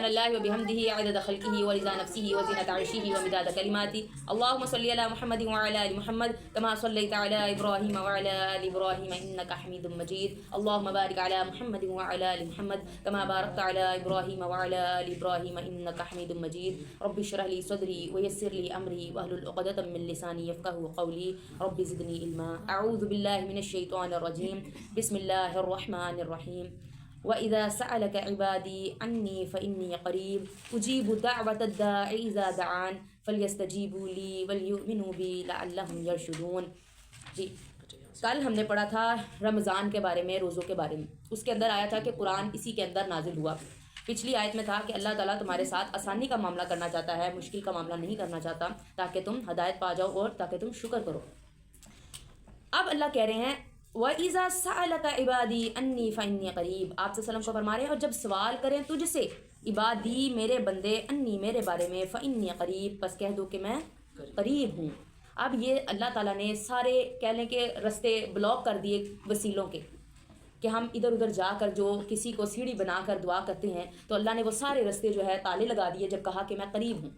اللہ وبحمدہ عدد خلقہ ورضا نفسہ وزنۃ عرشہ ومداد کلماتہ اللہم صلی علی محمد وعلی آل محمد کما صلیت علی ابراہیم وعلی آل ابراہیم انک حمید مجید اللہم بارک علی محمد وعلی آل محمد کما بارکت علی ابراہیم وعلی آل ابراہیم انک حمید مجید رب اشرح لی صدری ویسر لی امری واحلل عقدۃ من لسانی یفقهوا قولی رب زدنی علما اعوذ باللہ من الشیطان الرجیم بسم اللہ الرحمن الرحیم وَإِذَا سَأَلَكَ عِبَادِي عَنِّي فَإِنِّي قَرِيبٌ أُجِيبُ دَعْوَةَ الدَّاعِ إِذَا دَعَانِ فَلْيَسْتَجِيبُوا لِي وَلْيُؤْمِنُوا بِي لَعَلَّهُمْ يَرْشُدُونَ۔ جی کل ہم نے پڑھا تھا رمضان کے بارے میں، روزوں کے بارے میں۔ اس کے اندر آیا تھا کہ قرآن اسی کے اندر نازل ہوا۔ پچھلی آیت میں تھا کہ اللہ تعالیٰ تمہارے ساتھ آسانی کا معاملہ کرنا چاہتا ہے، مشکل کا معاملہ نہیں کرنا چاہتا، تاکہ تم ہدایت پا جاؤ اور تاکہ تم شکر کرو۔ اب اللہ کہہ رہے ہیں وَإِذَا سَأَلَكَ عِبَادِي عَنِّي فَإِنِّي قَرِيبٌ، آپ صلی اللہ علیہ وسلم کو فرما رہے ہیں اور جب سوال کریں تجھ سے عبادی میرے بندے انی میرے بارے میں فَإِنِّي قَرِيب، بس کہہ دو کہ میں قریب ہوں۔ اب یہ اللہ تعالیٰ نے سارے کہہ لیں کہ رستے بلاک کر دیے وسیلوں کے، کہ ہم ادھر ادھر جا کر جو کسی کو سیڑھی بنا کر دعا کرتے ہیں، تو اللہ نے وہ سارے رستے جو ہے تالے لگا دیے جب کہا کہ میں قریب ہوں۔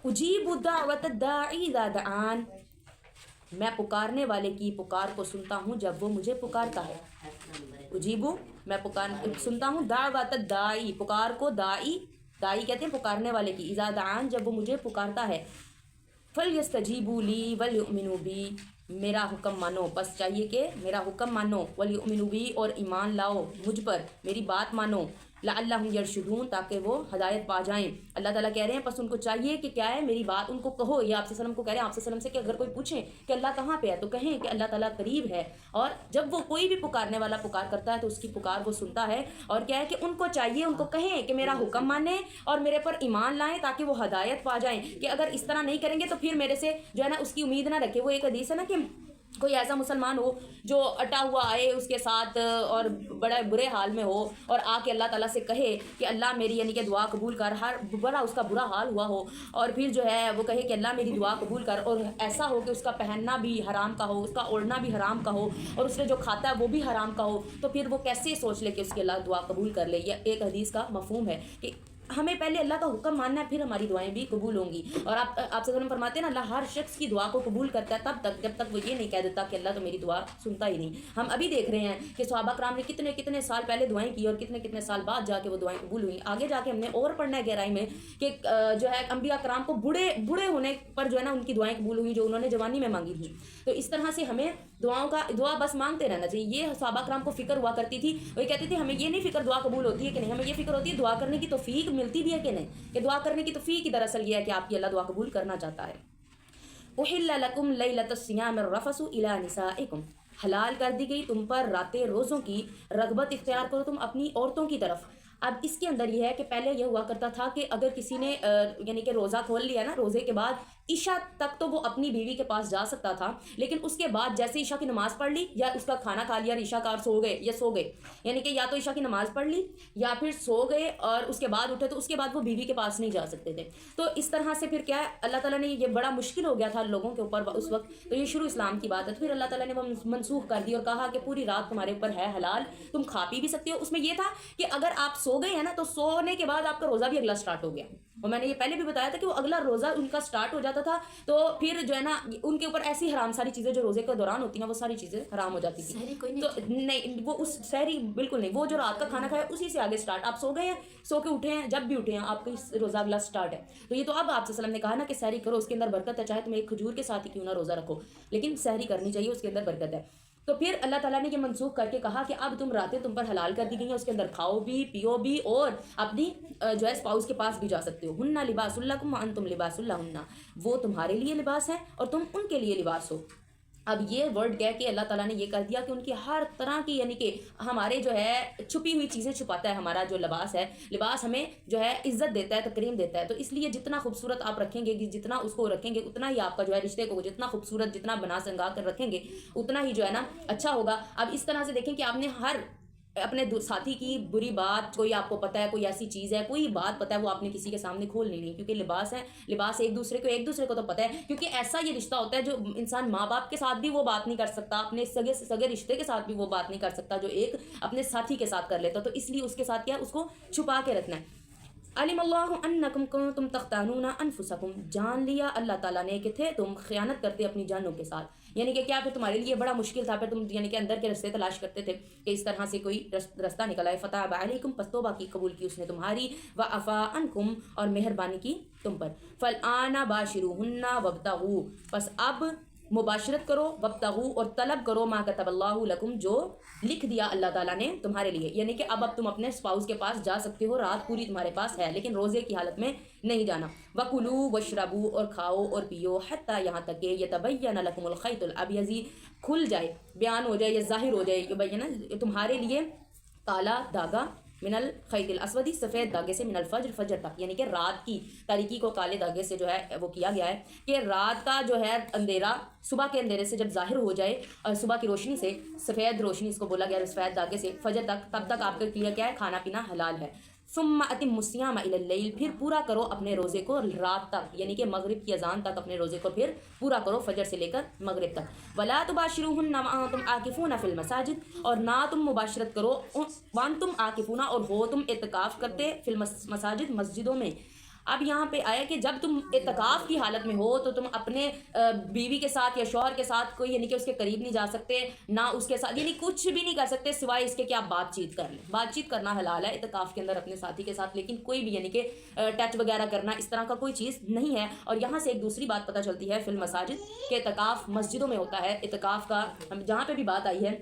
اجیب دعوت الداعی اذا دعان، میں پکارنے والے کی پکار کو سنتا ہوں جب وہ مجھے پکارتا ہے۔ اجیبو، میں سنتا ہوں دعوت الداعی، پکار کو، داعی کہتے ہیں پکارنے والے کی، اذا دعان جب وہ مجھے پکارتا ہے، فَلْيَسْتَجِيبُوا لِي وَلْيُؤْمِنُوا بِي، میرا حکم مانو، بس چاہیے کہ میرا حکم مانو، وَلْيُؤْمِنُوا بِي اور ایمان لاؤ مجھ پر، میری بات مانو، لَعَلَّهُمْ يَرْشُدُونَ تاکہ وہ ہدایت پا جائیں۔ اللہ تعالیٰ کہہ رہے ہیں بس ان کو چاہیے کہ کیا ہے، میری بات ان کو کہو۔ یہ آپ صلی اللہ علیہ وسلم کو کہہ رہے ہیں، آپ صلی اللہ علیہ وسلم سے کہ اگر کوئی پوچھیں کہ اللہ کہاں پہ ہے تو کہیں کہ اللہ تعالیٰ قریب ہے، اور جب وہ کوئی بھی پکارنے والا پکار کرتا ہے تو اس کی پکار وہ سنتا ہے، اور کیا ہے کہ ان کو چاہیے، ان کو کہیں کہ میرا حکم مانیں اور میرے پر ایمان لائیں تاکہ وہ ہدایت پا جائیں، کہ اگر اس طرح نہیں کریں گے تو پھر میرے سے جو ہے نا اس کی امید نہ رکھے۔ وہ ایک حدیث ہے نا کہ کوئی ایسا مسلمان ہو جو اٹا ہوا آئے اس کے ساتھ اور بڑے برے حال میں ہو، اور آ کے اللہ تعالیٰ سے کہے کہ اللہ میری یعنی کہ دعا قبول کر، ہر بڑا اس کا برا حال ہوا ہو، اور پھر جو ہے وہ کہے کہ اللہ میری دعا قبول کر، اور ایسا ہو کہ اس کا پہننا بھی حرام کا ہو، اس کا اوڑھنا بھی حرام کا ہو، اور اس نے جو کھاتا ہے وہ بھی حرام کا ہو، تو پھر وہ کیسے سوچ لے کہ اس کی اللہ دعا قبول کر لے۔ یہ ایک حدیث کا مفہوم ہے کہ ہمیں پہلے اللہ کا حکم ماننا ہے، پھر ہماری دعائیں بھی قبول ہوں گی۔ اور آپ سے فرماتے ہیں نا اللہ ہر شخص کی دعا کو قبول کرتا ہے تب تک جب تک وہ یہ نہیں کہہ دیتا کہ اللہ تو میری دعا سنتا ہی نہیں۔ ہم ابھی دیکھ رہے ہیں کہ صحابہ کرام نے کتنے سال پہلے دعائیں کی اور کتنے سال بعد جا کے وہ دعائیں قبول ہوئیں۔ آگے جا کے ہم نے اور پڑھنا ہے گہرائی میں کہ جو ہے انبیاء کرام کو بوڑھے ہونے پر جو ہے نا ان کی دعائیں قبول ہوئی جو انہوں نے جوانی میں مانگی تھیں۔ تو اس طرح سے ہمیں دعا بس مانگتے رہنا چاہیے۔ یہ صحابہ کرام کو فکر ہوا کرتی تھی، وہ کہتے تھے ہمیں یہ نہیں فکر دعا قبول ہوتی ہے کہ نہیں، ہمیں یہ فکر ہوتی ہے دعا کرنے کی توفیق ملتی بھی ہے کہ نہیں، کہ دعا کرنے کی توفیق کی دراصل یہ ہے کہ آپ کی اللہ دعا قبول کرنا چاہتا ہے۔ احل لکم لیلۃ الصیام الرفث الی نسائکم، حلال کر دی گئی تم پر راتیں روزوں کی رغبت اختیار کرو تم اپنی عورتوں کی طرف۔ اب اس کے اندر یہ ہے کہ پہلے یہ ہوا کرتا تھا کہ اگر کسی نے یعنی کہ روزہ کھول لیا نا، روزے کے بعد عشاء تک تو وہ اپنی بیوی کے پاس جا سکتا تھا، لیکن اس کے بعد جیسے عشاء کی نماز پڑھ لی یا اس کا کھانا کھا لیا اور عشاء کار سو گئے، یعنی کہ یا تو عشاء کی نماز پڑھ لی یا پھر سو گئے اور اس کے بعد اٹھے تو اس کے بعد وہ بیوی کے پاس نہیں جا سکتے تھے۔ تو اس طرح سے پھر کیا ہے اللہ تعالیٰ نے یہ بڑا مشکل ہو گیا تھا لوگوں کے اوپر اس وقت، تو یہ شروع اسلام کی بات ہے۔ پھر اللہ تعالیٰ نے وہ منسوخ کر دی اور کہا کہ پوری رات تمہارے اوپر ہے حلال، تم کھا پی بھی سکتے ہو۔ اس میں یہ تھا کہ اگر آپ سو گئے ہیں نا تو سونے کے بعد آپ کا روزہ بھی اگلا سٹارٹ ہو گیا، اور میں نے یہ پہلے بھی بتایا تھا کہ وہ اگلا روزہ ان کا سٹارٹ ہو جاتا تھا، تو پھر جو ہے نا ان کے اوپر ایسی حرام ساری چیزیں جو روزے کے دوران ہوتی ہیں وہ ساری چیزیں حرام ہو جاتی تھی۔ تو نہیں، وہ اس سحری بالکل نہیں، وہ جو رات کا کھانا کھایا اسی سے آگے سٹارٹ، آپ سو گئے ہیں، سو کے اٹھے ہیں، جب بھی اٹھے ہیں آپ کا روزہ اگلا سٹارٹ ہے۔ تو یہ تو اب آپ صلی اللہ علیہ وسلم نے کہا نا کہ سحری کرو، اس کے اندر برکت ہے، چاہے تم ایک کھجور کے ساتھ ہی کیوں نہ روزہ رکھو، لیکن سحری کرنی چاہیے، اس کے اندر برکت ہے۔ تو پھر اللہ تعالیٰ نے یہ منسوخ کر کے کہا کہ اب راتیں تم پر حلال کر دی گئی ہیں، اس کے اندر کھاؤ بھی پیو بھی اور اپنی جو ہے اسپاؤس کے پاس بھی جا سکتے ہو۔ ہن لباس لکم وانتم لباس لہن، وہ تمہارے لیے لباس ہے اور تم ان کے لیے لباس ہو۔ اب یہ ورڈ کہہ کے اللہ تعالیٰ نے یہ کر دیا کہ ان کی ہر طرح کی یعنی کہ ہمارے جو ہے چھپی ہوئی چیزیں چھپاتا ہے ہمارا جو لباس ہے، لباس ہمیں جو ہے عزت دیتا ہے، تکریم دیتا ہے۔ تو اس لیے جتنا خوبصورت آپ رکھیں گے، جتنا اس کو رکھیں گے اتنا ہی آپ کا جو ہے رشتے کو جتنا خوبصورت جتنا بنا سنگا کر رکھیں گے اتنا ہی جو ہے نا اچھا ہوگا۔ اب اس طرح سے دیکھیں کہ آپ نے ہر اپنے ساتھی کی بری بات، کوئی آپ کو پتہ ہے کوئی ایسی چیز ہے کوئی بات پتہ ہے وہ آپ نے کسی کے سامنے کھولنی نہیں، کیونکہ لباس ہے، لباس ایک دوسرے کو تو پتہ ہے، کیونکہ ایسا یہ رشتہ ہوتا ہے جو انسان ماں باپ کے ساتھ بھی وہ بات نہیں کر سکتا، اپنے سگے رشتے کے ساتھ بھی وہ بات نہیں کر سکتا جو ایک اپنے ساتھی کے ساتھ کر لیتا، تو اس لیے اس کے ساتھ کیا اس کو چھپا کے رکھنا ہے۔ علم اللہ انکم کنتم تختانون انفسکم، جان لیا اللہ تعالیٰ نے کہ تھے تم خیانت کرتے اپنی جانوں کے ساتھ، یعنی کہ کیا پھر تمہارے لیے بڑا مشکل تھا، پھر تم یعنی کہ اندر کے رستے تلاش کرتے تھے کہ اس طرح سے کوئی رستہ نکل آئے. فتاب علیکم، پس توبہ کی قبول کی اس نے تمہاری، وعفا عنکم اور مہربانی کی تم پر. فالآن باشروہن وابتغوا، پس اب مباشرت کرو، وابتغوا اور طلب کرو، ما کتب اللہ لکم، جو لکھ دیا اللہ تعالیٰ نے تمہارے لیے، یعنی کہ اب تم اپنے اسپاؤس کے پاس جا سکتے ہو، رات پوری تمہارے پاس ہے لیکن روزے کی حالت میں نہیں جانا. وَكُلُوا وَاشْرَبُوا، اور کھاؤ اور پیو، حتیٰ یہاں تک کہ يَتَبَيَّنَ لَكُمُ الْخَيْطُ الْأَبْيَضُ، کھل جائے، بیان ہو جائے یا ظاہر ہو جائے، یبین تمہارے لیے کالا دھاگا، من الخیط الاسود، سفید دھاگے سے، من الفجر، فجر تک، یعنی کہ رات کی تاریکی کو کالے دھاگے سے جو ہے وہ کیا گیا ہے کہ رات کا جو ہے اندھیرا صبح کے اندھیرے سے جب ظاہر ہو جائے، اور صبح کی روشنی سے، سفید روشنی اس کو بولا گیا ہے سفید دھاگے سے، فجر تک، تب تک آپ کے لیے کیا ہے، کھانا پینا حلال ہے. ثم اتموا الصیام الی اللیل، پھر پورا کرو اپنے روزے کو رات تک، یعنی کہ مغرب کی اذان تک اپنے روزے کو پھر پورا کرو، فجر سے لے کر مغرب تک. ولا تباشروہن وانتم عاکفون فی المساجد، اور نہ تم مباشرت کرو وانتم عاکفون، اور ہو تم اعتکاف کرتے، فی المساجد، مسجدوں میں. اب یہاں پہ آیا کہ جب تم اعتکاف کی حالت میں ہو تو تم اپنے بیوی کے ساتھ یا شوہر کے ساتھ کوئی یعنی کہ اس کے قریب نہیں جا سکتے، نہ اس کے ساتھ یعنی کچھ بھی نہیں کر سکتے سوائے اس کے کہ آپ بات چیت کر لیں. بات چیت کرنا حلال ہے اعتکاف کے اندر اپنے ساتھی کے ساتھ، لیکن کوئی بھی یعنی کہ ٹچ وغیرہ کرنا اس طرح کا کوئی چیز نہیں ہے. اور یہاں سے ایک دوسری بات پتہ چلتی ہے فی المساجد کہ اعتکاف مسجدوں میں ہوتا ہے. اعتکاف کا جہاں پہ بھی بات آئی ہے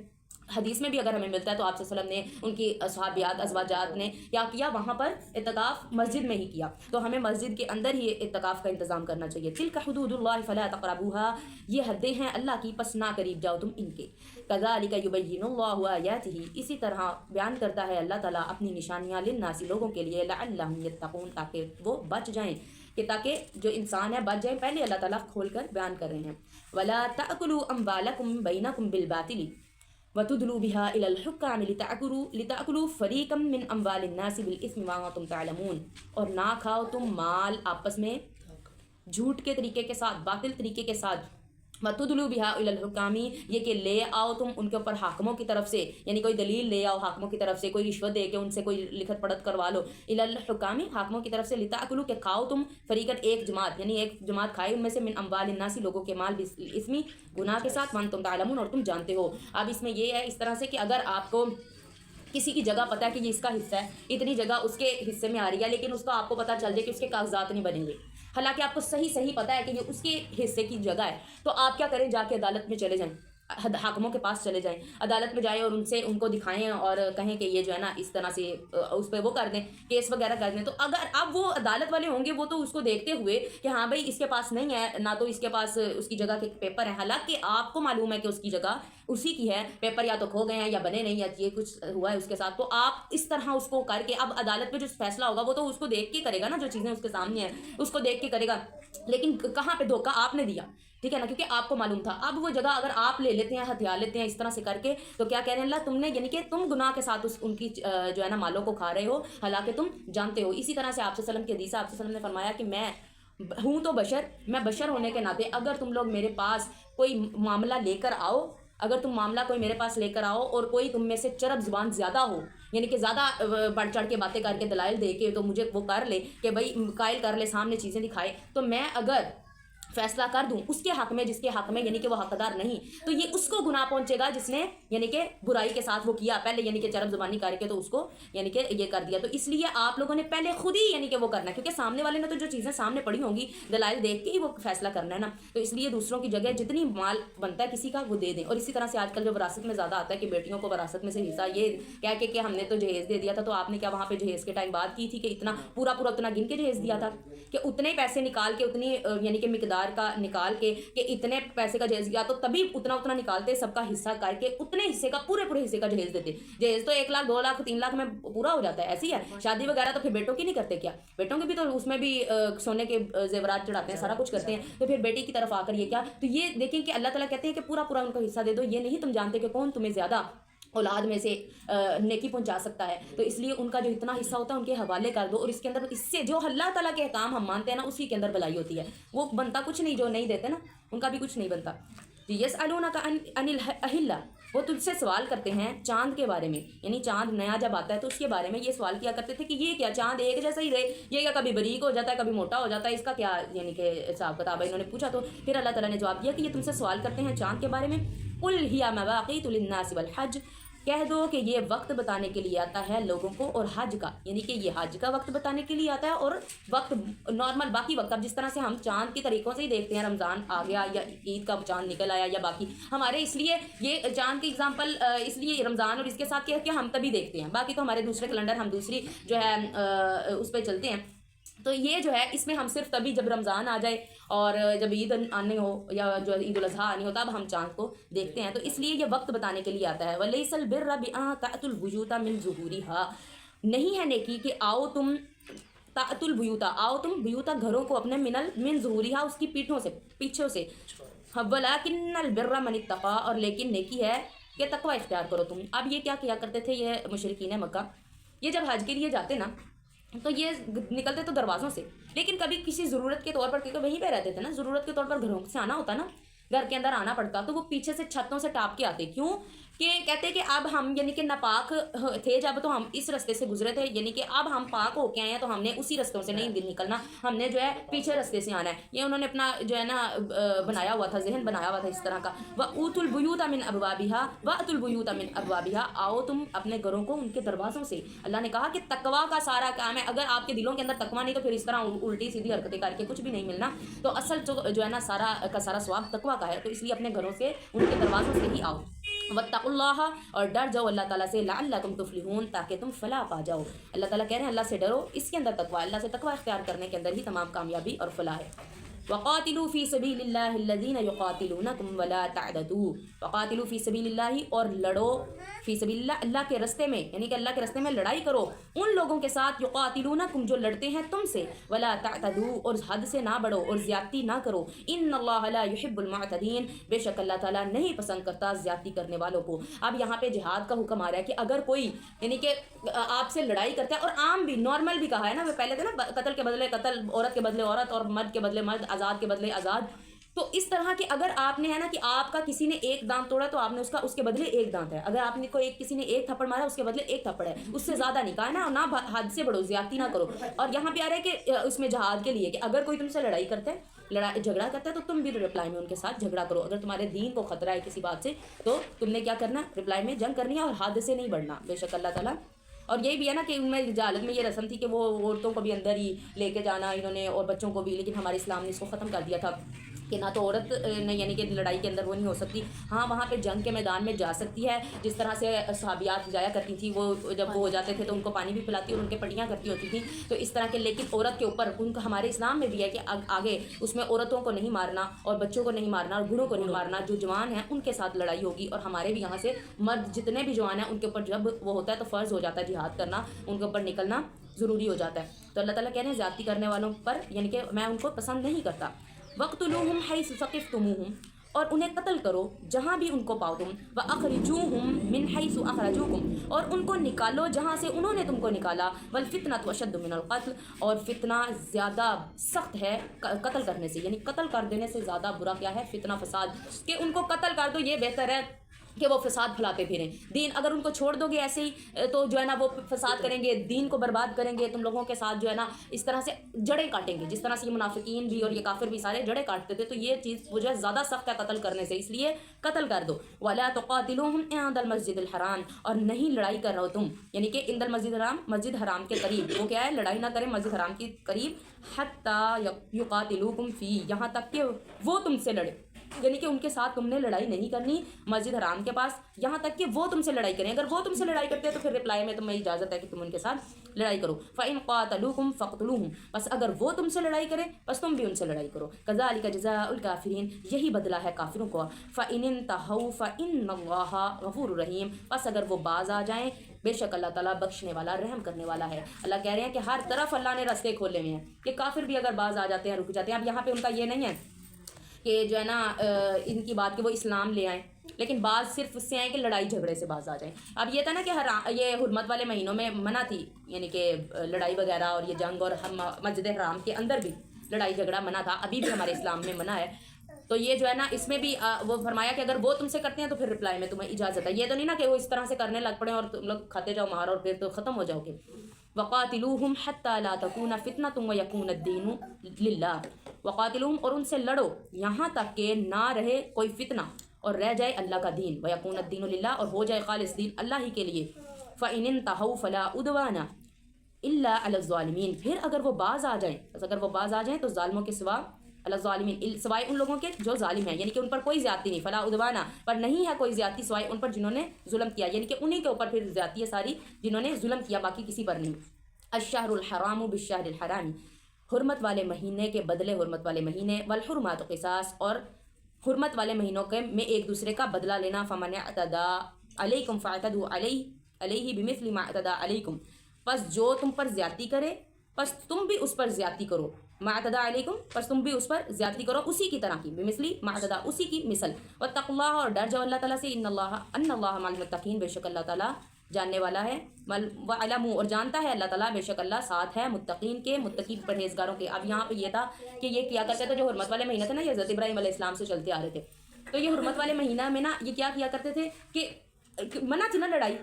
حدیث میں بھی اگر ہمیں ملتا ہے تو آپ صلی اللہ علیہ وسلم نے ان کی صحابیات ازواجات نے کیا کیا، وہاں پر اعتکاف مسجد میں ہی کیا، تو ہمیں مسجد کے اندر ہی اعتکاف کا انتظام کرنا چاہیے. تلک حدود اللہ فلا تقربوها، یہ حدیں ہیں اللہ کی پس نہ قریب جاؤ تم ان کے. کذالک یبین اللہ آیاتہ، اسی طرح بیان کرتا ہے اللہ تعالیٰ اپنی نشانیاں للناس، لوگوں کے لیے، لعلہم یتقون، تاکہ وہ بچ جائیں، کہ تاکہ جو انسان ہے بچ جائیں، پہلے اللہ تعالیٰ کھول کر بیان کر رہے ہیں. ولا تأکلوا اموالکم بینکم بالباطل وَتُدْلُوا بِهَا إِلَى الْحُكَّامِ لِتَأْكُلُوا فَرِيقًا مِّنْ أَمْوَالِ النَّاسِ بِالْإِثْمِ وَأَنْتُمْ تَعْلَمُونَ، اور نہ کھاؤ تم مال آپس میں جھوٹ کے طریقے کے ساتھ، باطل طریقے کے ساتھ. وَتُدْلُوا بِهَا إِلَى الْحُكَّامِ، یہ کہ لے آؤ تم ان کے اوپر حاکموں کی طرف سے، یعنی کوئی دلیل لے آؤ حاکموں کی طرف سے، کوئی رشوت دے کے ان سے کوئی لکھت پڑھت کروا لو. إِلَى الْحُكَّامِ، حاکموں کی طرف سے، لِتَأْكُلُوا کہ کھاؤ تم، فریقت ایک جماعت، یعنی ایک جماعت کھائے ان میں سے، من اموال الناس لوگوں کے مال، بالاسم گناہ کے ساتھ، وانتم تعلمون اور تم جانتے ہو. اب اس میں یہ ہے اس طرح سے کہ اگر آپ کو کسی کی جگہ پتہ ہے کہ یہ اس کا حصہ ہے، اتنی جگہ اس کے حصے میں آ رہی ہے، لیکن اس کا آپ کو پتہ چل جائے کہ اس کے کاغذات نہیں بنے ہوئے، حالانکہ آپ کو صحیح پتہ ہے کہ یہ اس کے حصے کی جگہ ہے، تو آپ کیا کریں، جا کے عدالت میں چلے جائیں، حاکموں کے پاس چلے جائیں، عدالت میں جائیں اور ان کو دکھائیں اور کہیں کہ یہ جو ہے نا اس طرح سے اس پہ وہ کر دیں، کیس وغیرہ کر دیں. تو اگر اب وہ عدالت والے ہوں گے وہ تو اس کو دیکھتے ہوئے کہ ہاں بھائی اس کے پاس نہیں ہے، نہ تو اس کے پاس اس کی جگہ کے پیپر ہیں، حالانکہ آپ کو معلوم ہے کہ اس کی جگہ اسی کی ہے، پیپر یا تو کھو گئے ہیں یا بنے نہیں، یا یہ کچھ ہوا ہے اس کے ساتھ، تو آپ اس طرح اس کو کر کے اب عدالت میں جو فیصلہ ہوگا وہ تو اس کو دیکھ کے کرے گا نا، جو چیزیں اس کے سامنے ہیں اس کو دیکھ کے کرے گا، لیکن کہاں پہ دھوکہ آپ نے دیا، ٹھیک ہے نا، کیونکہ آپ کو معلوم تھا. اب وہ جگہ اگر آپ لے لیتے ہیں، ہتھیار لیتے ہیں اس طرح سے کر کے، تو کیا کہہ رہے ہیں اللہ، تم نے یعنی کہ تم گناہ کے ساتھ ان کی جو ہے نا مالوں کو کھا رہے ہو، حالانکہ تم جانتے ہو. اسی طرح سے آپ صلی اللہ علیہ وسلم کی حدیث ہے، آپ صلی اللہ علیہ وسلم نے فرمایا کہ میں ہوں تو بشر، میں بشر ہونے کے ناطے اگر تم لوگ میرے پاس کوئی معاملہ لے کر آؤ، اگر تم معاملہ کوئی میرے پاس لے کر آؤ اور کوئی تم میں سے چرب زبان زیادہ ہو، یعنی کہ زیادہ بڑھ چڑھ کے باتیں کر کے دلائل دے کے تو مجھے وہ کر لے کہ بھائی قائل کر لے، سامنے چیزیں دکھائے، تو میں اگر فیصلہ کر دوں اس کے حق میں جس کے حق میں یعنی کہ وہ حقدار نہیں، تو یہ اس کو گناہ پہنچے گا جس نے یعنی کہ برائی کے ساتھ وہ کیا پہلے، یعنی کہ چرب زبانی کر کے تو اس کو یعنی کہ یہ کر دیا. تو اس لیے آپ لوگوں نے پہلے خود ہی یعنی کہ وہ کرنا ہے، کیونکہ سامنے والے نے تو جو چیزیں سامنے پڑی ہوں گی دلائل دیکھ کے ہی وہ فیصلہ کرنا ہے نا. تو اس لیے دوسروں کی جگہ جتنی مال بنتا ہے کسی کا وہ دے دیں. اور اسی طرح سے آج کل جو وراثت میں زیادہ آتا ہے کہ بیٹیوں کو وراثت میں سے حصہ یہ کہہ کے کہ ہم نے تو جہیز دے دیا تھا، تو آپ نے کیا وہاں پہ جہیز کے ٹائم بات کی تھی کہ اتنا پورا اتنا گن کے جہیز دیا تھا، کہ اتنے پیسے نکال کے اتنی یعنی کہ مقدار کا نکال کہ اتنے پیسے کا جہیز دیا، تو تبھی اتنا نکالتے سب کا حصہ کر کے اتنے حصے کا پورے حصے کا جہیز دیتے. جہیز تو 1 لاکھ 2 لاکھ 3 لاکھ میں پورا ہو جاتا ہے، ایسی ہے. شادی وغیرہ تو پھر بیٹوں کی نہیں کرتے کیا، بیٹوں کے بھی تو اس میں بھی سونے کے زیورات چڑھاتے ہیں، سارا کچھ کرتے ہیں، تو پھر بیٹی کی طرف آ کر یہ کیا. تو یہ دیکھیں کہ اللہ تعالیٰ کہتے ہیں کہ پورا ان کو حصہ دے دو. یہ نہیں تم جانتے کہ کون تمہیں زیادہ اولاد میں سے نیکی پہنچا سکتا ہے، تو اس لیے ان کا جو اتنا حصہ ہوتا ہے ان کے حوالے کر دو. اور اس کے اندر اس سے جو اللہ تعالیٰ کے احکام ہم مانتے ہیں نا اسی کے اندر بھلائی ہوتی ہے، وہ بنتا کچھ نہیں، جو نہیں دیتے نا ان کا بھی کچھ نہیں بنتا. یسألونک عن الأہلہ، وہ تجھ سے سوال کرتے ہیں چاند کے بارے میں، یعنی چاند نیا جب آتا ہے تو اس کے بارے میں یہ سوال کیا کرتے تھے کہ یہ کیا چاند ایک جیسا ہی رہے، یہ کیا کبھی باریک ہو جاتا ہے کبھی موٹا ہو جاتا ہے، اس کا کیا یعنی کہ حساب کتاب ہے؟ انہوں نے پوچھا تو پھر اللہ تعالیٰ نے جواب دیا کہ یہ تم سے سوال کرتے ہیں چاند کے بارے میں، قل ہی مواقیت للناس والحج، کہہ دو کہ یہ وقت بتانے کے لیے آتا ہے لوگوں کو اور حج کا، یعنی کہ یہ حج کا وقت بتانے کے لیے آتا ہے اور وقت نارمل باقی وقت، اب جس طرح سے ہم چاند کی طریقوں سے ہی دیکھتے ہیں، رمضان آ گیا یا عید کا چاند نکل آیا یا باقی ہمارے، اس لیے یہ چاند کی اگزامپل اس لیے رمضان اور اس کے ساتھ کیا ہم تبھی دیکھتے ہیں، باقی تو ہمارے دوسرے کیلنڈر ہم دوسری جو ہے اس پہ چلتے ہیں، تو یہ جو ہے اس میں ہم صرف تبھی جب رمضان آ جائے اور جب عید آنے ہو یا جو عید الاضحیٰ آنی ہو تب ہم چاند کو دیکھتے ہیں، تو اس لیے یہ وقت بتانے کے لیے آتا ہے۔ وَلَيْسَ الْبِرَّ بِأَن تَأْتُوا الْبُيُوتَ مِن ظُهُورِهَا، نہیں ہے نیکی کہ آؤ تم تأتوا البیوت، آؤ تم بیوتا گھروں کو اپنے من ظہورہا اس کی پیٹھوں سے پیچھوں سے، وَلَكِنَّ الْبِرَّ مَنِ اتَّقَىٰ، اور لیکن نیکی ہے کہ تقوی اختیار کرو تم۔ اب یہ کیا کیا کرتے تھے یہ مشرکین مکہ، یہ جب حج کے لیے جاتے نا تو یہ نکلتے تو دروازوں سے، لیکن کبھی کسی ضرورت کے طور پر، کیونکہ وہیں پہ رہتے تھے نا، ضرورت کے طور پر گھروں سے آنا ہوتا نا، گھر کے اندر آنا پڑتا، تو وہ پیچھے سے چھتوں سے ٹاپ کے آتے، کیوں کہ کہتے کہ اب ہم یعنی کہ ناپاک تھے جب تو ہم اس رستے سے گزرے تھے، یعنی کہ اب ہم پاک ہو کے آئے ہیں تو ہم نے اسی رستوں سے نہیں نکلنا، ہم نے جو ہے پیچھے رستے سے آنا ہے، یہ انہوں نے اپنا جو ہے نا بنایا ہوا تھا، ذہن بنایا ہوا تھا اس طرح کا۔ وَأُوتُوا الْبُيُوتَ مِنْ أَبْوَابِهَا وَأْتُوا الْبُيُوتَ مِنْ أَبْوَابِهَا، آؤ تم اپنے گھروں کو ان کے دروازوں سے۔ اللہ نے کہا کہ تقویٰ کا سارا کام ہے، اگر آپ کے دلوں کے اندر تقویٰ نہیں تو پھر اس طرح الٹی سیدھی حرکتیں کر کے کچھ بھی نہیں ملنا، تو اصل جو ہے نا سارا کا سارا ثواب تقویٰ کا ہے، تو اس لیے اپنے گھروں سے ان کے دروازوں سے ہی آؤ۔ واتقوا اللہ، اور ڈر جاؤ اللہ تعالیٰ سے، لعلکم تفلحون، تاکہ تم فلاح پا جاؤ۔ اللہ تعالیٰ کہہ رہے ہیں اللہ سے ڈرو، اس کے اندر تقویٰ، اللہ سے تقویٰ اختیار کرنے کے اندر ہی تمام کامیابی اور فلاح ہے۔ وقاتلوا فی سبیل اللہ الذین یقاتلونکم ولا تعتدوا، وقاتلوا فی سبیل اللہ، اور لڑو فی سبیل اللہ، اللہ کے راستے میں، یعنی کہ اللہ کے راستے میں لڑائی کرو ان لوگوں کے ساتھ، یقاتلونکم جو لڑتے ہیں تم سے، ولا تعتدوا، اور حد سے نہ بڑھو اور زیادتی نہ کرو، ان اللہ لا یحب المعتدین، بے شک اللہ تعالیٰ نہیں پسند کرتا زیادتی کرنے والوں کو۔ اب یہاں پہ جہاد کا حکم آ رہا ہے کہ اگر کوئی یعنی کہ آپ سے لڑائی کرتا ہے، اور عام بھی نارمل بھی کہا ہے نا، پہلے تھے نا قتل کے بدلے قتل، عورت کے بدلے عورت، اور مرد کے بدلے مرد، آزاد کے بدلے آزاد، تو اس طرح کہ اگر آپ نے ہے نا کہ آپ کا کسی نے ایک دانت توڑا تو آپ نے اس کے بدلے ایک دانت ہے، اگر آپ نے کسی نے ایک تھپڑ مارا اس کے بدلے ایک تھپڑ ہے، اس سے زیادہ نہیں کہا ہے نا، نہ حد سے بڑھو، زیادتی نہ کرو۔ اور یہاں پہ آ رہا ہے کہ اس میں جہاد کے لیے کہ اگر کوئی تم سے لڑائی کرتا ہے، جھگڑا کرتا ہے، تو تم بھی رپلائی میں ان کے ساتھ جھگڑا کرو، اگر تمہارے دین کو خطرہ ہے کسی بات سے تو تم نے کیا کرنا، رپلائی میں جنگ کرنی ہے اور حد سے نہیں بڑھنا، بے شک اللہ تعالیٰ۔ اور یہی بھی ہے نا کہ ان میں جہالت میں یہ رسم تھی کہ وہ عورتوں کو بھی اندر ہی لے کے جانا انہوں نے، اور بچوں کو بھی، لیکن ہمارے اسلام نے اس کو ختم کر دیا تھا کہ نہ تو عورت نے یعنی کہ لڑائی کے اندر وہ نہیں ہو سکتی، ہاں وہاں پہ جنگ کے میدان میں جا سکتی ہے، جس طرح سے صحابیات جایا کرتی تھیں، وہ جب وہ ہو جاتے تھے تو ان کو پانی بھی پلاتی اور ان کے پٹیاں کرتی ہوتی تھیں، تو اس طرح کے، لیکن عورت کے اوپر ان کا ہمارے اسلام میں بھی ہے کہ آگے اس میں عورتوں کو نہیں مارنا اور بچوں کو نہیں مارنا اور بوڑھوں کو نہیں مارنا، جو جوان ہیں ان کے ساتھ لڑائی ہوگی، اور ہمارے بھی یہاں سے مرد جتنے بھی جوان ہیں ان کے اوپر جب وہ ہوتا ہے تو فرض ہو جاتا ہے جہاد کرنا، ان کے اوپر نکلنا ضروری ہو جاتا ہے۔ تو اللہ تعالیٰ کہہ رہے ہیں زیادتی کرنے والوں پر یعنی کہ میں ان کو پسند نہیں کرتا۔ وَاقْتُلُوهُمْ حَيْثُ ثَقِفْتُمُوهُمْ، اور انہیں قتل کرو جہاں بھی ان کو پاؤ تم، وَأَخْرِجُوهُمْ مِنْ حَيْثُ أَخْرَجُوكُمْ، اور ان کو نکالو جہاں سے انہوں نے تم کو نکالا، وَالْفِتْنَةُ أَشَدُّ مِنَ الْقَتْلِ، اور فتنہ زیادہ سخت ہے قتل کرنے سے، یعنی قتل کر دینے سے زیادہ برا کیا ہے، فتنہ فساد، کہ ان کو قتل کر دو، یہ بہتر ہے کہ وہ فساد پھیلاتے پھریں دین، اگر ان کو چھوڑ دو گے ایسے ہی تو جو ہے نا وہ فساد کریں گے، دین کو برباد کریں گے، تم لوگوں کے ساتھ جو ہے نا اس طرح سے جڑیں کاٹیں گے، جس طرح سے یہ منافقین بھی اور یہ کافر بھی سارے جڑیں کاٹتے تھے، تو یہ چیز وہ جو ہے زیادہ سخت ہے قتل کرنے سے، اس لیے قتل کر دو۔ وَلَا تُقَاتِلُوهُمْ عِندَ الْمَسْجِدِ الْحَرَامِ، اور نہیں لڑائی کر رہو تم، یعنی کہ عند المسجد الحرام، مسجد حرام کے قریب، وہ کیا ہے لڑائی نہ کریں مسجد حرام کے قریب، حَتَّى يُقَاتِلُوكُمْ فِيهِ، یہاں تک کہ وہ تم سے لڑے، یعنی کہ ان کے ساتھ تم نے لڑائی نہیں کرنی مسجد حرام کے پاس، یہاں تک کہ وہ تم سے لڑائی کریں، اگر وہ تم سے لڑائی کرتے ہیں تو پھر رپلائی میں تمہیں اجازت ہے کہ تم ان کے ساتھ لڑائی کرو۔ فَإِن قَاتَلُوكُمْ فَاقْتُلُوهُمْ، بس اگر وہ تم سے لڑائی کریں بس تم بھی ان سے لڑائی کرو۔ كَذَلِكَ جَزَاءُ الْكَافِرِينَ، یہی بدلہ ہے کافروں کو۔ فَإِنِ انْتَهَوْا فَإِنَّ اللَّهَ غَفُورٌ رَحِيمٌ، بس اگر وہ باز آ جائیں بے شک اللہ تعالیٰ بخشنے والا رحم کرنے والا ہے۔ اللہ کہہ رہے ہیں کہ ہر طرف اللہ نے راستے کھولے ہوئے ہیں کہ کافر بھی اگر باز آ جاتے ہیں رک جاتے ہیں۔ اب یہاں پہ ان کا یہ نہیں ہے کہ جو ہے نا ان کی بات کہ وہ اسلام لے آئیں، لیکن بعض صرف اس سے آئیں کہ لڑائی جھگڑے سے باز آ جائیں۔ اب یہ تھا نا کہ یہ حرمت والے مہینوں میں منع تھی، یعنی کہ لڑائی وغیرہ اور یہ جنگ، اور مسجد حرام کے اندر بھی لڑائی جھگڑا منع تھا، ابھی بھی ہمارے اسلام میں منع ہے۔ تو یہ جو ہے نا اس میں بھی وہ فرمایا کہ اگر وہ تم سے کرتے ہیں تو پھر رپلائی میں تمہیں اجازت ہے. یہ تو نہیں نا کہ وہ اس طرح سے کرنے لگ پڑے اور تم لوگ کھاتے جاؤ مار اور پھر تو ختم ہو جاؤ گے. وقاتلوہم حتی لا تکون فتنۃ ویکون الدین للہ. وقاتلوہم اور ان سے لڑو یہاں تک کہ نہ رہے کوئی فتنہ اور رہ جائے اللہ کا دین. ویکون الدین للہ اور ہو جائے خالص دین اللہ ہی کے لیے. فإن انتہوا فلا عدوان الا علی الظالمین. پھر اگر وہ باز آ جائیں تو ظالموں کے سوا علی الظالمین سوائے ان لوگوں کے جو ظالم ہیں, یعنی کہ ان پر کوئی زیادتی نہیں. فلا عدوان پر نہیں ہے کوئی زیادتی سوائے ان پر جنہوں نے ظلم کیا, یعنی کہ انہی کے اوپر پھر زیادتی ہے ساری جنہوں نے ظلم کیا, باقی کسی پر نہیں. الشہر الحرام بالشہر الحرام. حرمت والے مہینے کے بدلے حرمت والے مہینے. والحرمات قصاص اور حرمت والے مہینوں کے میں ایک دوسرے کا بدلہ لینا. فمن اعتدى علیکم فاعتدوا علیہ بمثل ما اعتدى علیکم. پس جو تم پر زیادتی کرے پس تم بھی اس پر زیادتی کرو. ما اعتدى علیکم پس تم بھی اس پر زیادتی کرو اسی کی طرح کی. بمثل ما اعتدى اسی کی مثل. واتقوا اللہ اور ڈر جاؤ اللہ تعالیٰ سے. ان اللہ مع المتقین بے شک اللہ تعالیٰ جاننے والا ہے. وعلموا اور جانتا ہے اللہ تعالیٰ بے شک اللہ ساتھ ہے متقین کے, متقی پرہیزگاروں کے. اب یہاں پہ یہ تھا کہ یہ کیا کرتے تھے جو حرمت والے مہینے تھے نا, یہ حضرت ابراہیم علیہ السلام سے چلتے آ رہے تھے. تو یہ حرمت والے مہینہ میں نا یہ کیا کرتے تھے کہ منع تھی نا لڑائی,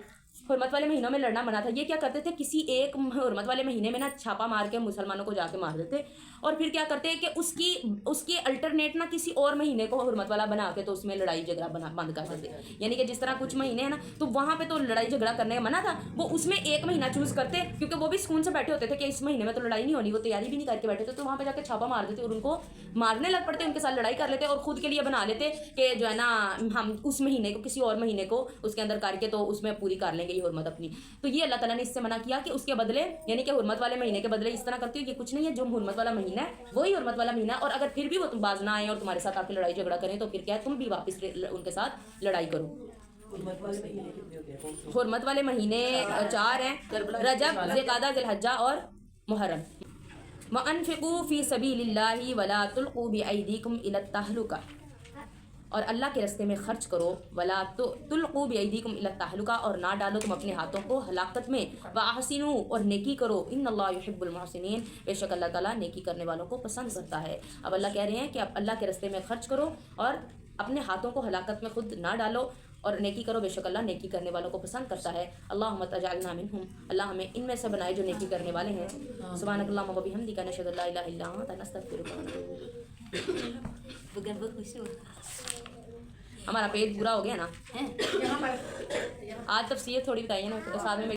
حرمت والے مہینوں میں لڑنا منع تھا. یہ کیا کرتے تھے کسی ایک حرمت والے مہینے میں نا چھاپا مار کے مسلمانوں کو جا کے مار دیتے اور پھر کیا کرتے کہ اس کی الٹرنیٹ نا کسی اور مہینے کو حرمت والا بنا کے تو اس میں لڑائی جھگڑا بند کر دیتے. یعنی کہ جس طرح کچھ مہینے ہیں نا تو وہاں پہ تو لڑائی جھگڑا کرنے کا منع تھا, وہ اس میں ایک مہینہ چوز کرتے کیونکہ وہ بھی سکون سے بیٹھے ہوتے تھے کہ اس مہینے میں تو لڑائی نہیں ہونی, وہ تیاری بھی نہیں کر کے بیٹھے تھے. تو وہاں پہ جا کے چھاپا مار دیتے اور ان کو مارنے لگ پڑتے, ان کے ساتھ لڑائی کر لیتے اور خود کے لیے بنا لیتے کہ جو ہے نا ہم اس مہینے کو کسی اور مہینے کو اس کے اندر کر کے تو اس میں پوری کر لیں گے یہ حرمت اپنی. تو یہ اللہ تعالیٰ نے اس سے منع کیا کہ اس کے بدلے یعنی کہ حرمت والے مہینے کے بدلے اس طرح کرتی ہو, یہ کچھ نہیں ہے. جو حرمت والا مہینہ ہے وہی حرمت والا مہینہ ہے, اور اگر پھر بھی وہ تم باز نہ آئیں اور تمہارے ساتھ آ کے لڑائی جھگڑا کریں تو پھر کیا ہے تم بھی واپس ان کے ساتھ لڑائی کرو. حرمت والے مہینے 4 ہیں, رجب, ذوالقعدہ, ذی الحجہ اور محرم. وَأَنفِقُوا فِي سَبِيلِ اللَّهِ وَلَا تُلْقُوا بِأَيْدِيكُمْ إِلَى التَّهْلُكَةِ. اور اللہ کے راستے میں خرچ کرو. ولا تلقوا بأیدیکم الی التہلکہ اور نہ ڈالو تم اپنے ہاتھوں کو ہلاکت میں. واحسنوا اور نیکی کرو. ان اللہ یحب المحسنین بے شک اللہ تعالیٰ نیکی کرنے والوں کو پسند کرتا ہے. اب اللہ کہہ رہے ہیں کہ اب اللہ کے راستے میں خرچ کرو اور اپنے ہاتھوں کو ہلاکت میں خود نہ ڈالو اور نیکی کرو, بے شک اللہ نیکی کرنے والوں کو پسند کرتا ہے. اللہم اجعلنا منہم, اللہ ہمیں ان میں سے بنائے جو نیکی کرنے والے ہیں. سبحانک اللہم و بحمدک نشہد ان لا الہ الا انت نستغفرک ونتوب الیک. ہمارا پیٹ پورا ہو گیا نا. آج تفسیر تھوڑی بتائیے نا ساتھ میں.